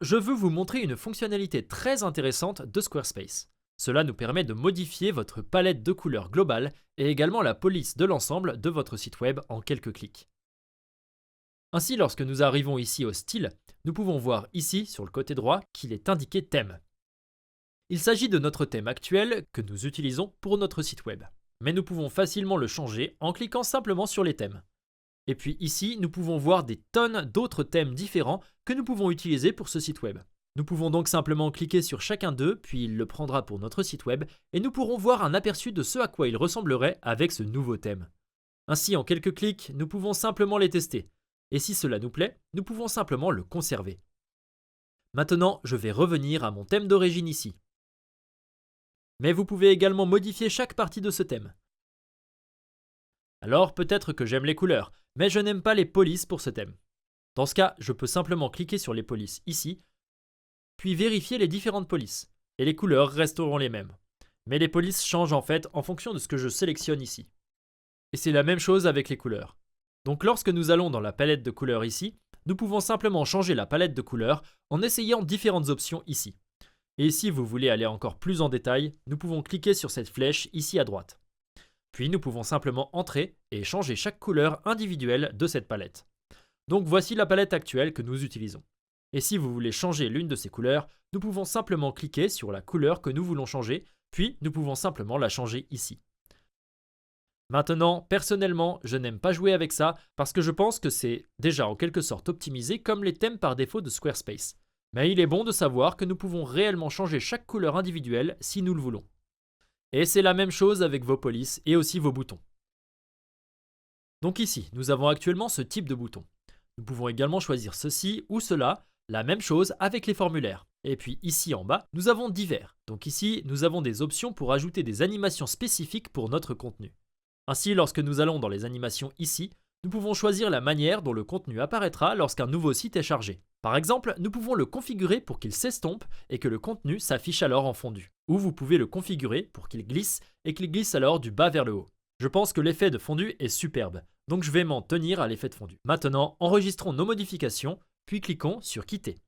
je veux vous montrer une fonctionnalité très intéressante de Squarespace. Cela nous permet de modifier votre palette de couleurs globale et également la police de l'ensemble de votre site web en quelques clics. Ainsi, lorsque nous arrivons ici au style, nous pouvons voir ici sur le côté droit qu'il est indiqué thème. Il s'agit de notre thème actuel que nous utilisons pour notre site web. Mais nous pouvons facilement le changer en cliquant simplement sur les thèmes. Et puis ici, nous pouvons voir des tonnes d'autres thèmes différents que nous pouvons utiliser pour ce site web. Nous pouvons donc simplement cliquer sur chacun d'eux, puis il le prendra pour notre site web, et nous pourrons voir un aperçu de ce à quoi il ressemblerait avec ce nouveau thème. Ainsi, en quelques clics, nous pouvons simplement les tester. Et si cela nous plaît, nous pouvons simplement le conserver. Maintenant, je vais revenir à mon thème d'origine ici. Mais vous pouvez également modifier chaque partie de ce thème. Alors peut-être que j'aime les couleurs, mais je n'aime pas les polices pour ce thème. Dans ce cas, je peux simplement cliquer sur les polices ici, puis vérifier les différentes polices, et les couleurs resteront les mêmes. Mais les polices changent en fait en fonction de ce que je sélectionne ici. Et c'est la même chose avec les couleurs. Donc lorsque nous allons dans la palette de couleurs ici, nous pouvons simplement changer la palette de couleurs en essayant différentes options ici. Et si vous voulez aller encore plus en détail, nous pouvons cliquer sur cette flèche ici à droite. Puis nous pouvons simplement entrer et changer chaque couleur individuelle de cette palette. Donc voici la palette actuelle que nous utilisons. Et si vous voulez changer l'une de ces couleurs, nous pouvons simplement cliquer sur la couleur que nous voulons changer, puis nous pouvons simplement la changer ici. Maintenant, personnellement, je n'aime pas jouer avec ça parce que je pense que c'est déjà en quelque sorte optimisé comme les thèmes par défaut de Squarespace. Mais il est bon de savoir que nous pouvons réellement changer chaque couleur individuelle si nous le voulons. Et c'est la même chose avec vos polices et aussi vos boutons. Donc ici, nous avons actuellement ce type de bouton. Nous pouvons également choisir ceci ou cela, la même chose avec les formulaires. Et puis ici en bas, nous avons divers. Donc ici, nous avons des options pour ajouter des animations spécifiques pour notre contenu. Ainsi, lorsque nous allons dans les animations ici, nous pouvons choisir la manière dont le contenu apparaîtra lorsqu'un nouveau site est chargé. Par exemple, nous pouvons le configurer pour qu'il s'estompe et que le contenu s'affiche alors en fondu. Ou vous pouvez le configurer pour qu'il glisse et qu'il glisse alors du bas vers le haut. Je pense que l'effet de fondu est superbe, donc je vais m'en tenir à l'effet de fondu. Maintenant, enregistrons nos modifications, puis cliquons sur quitter.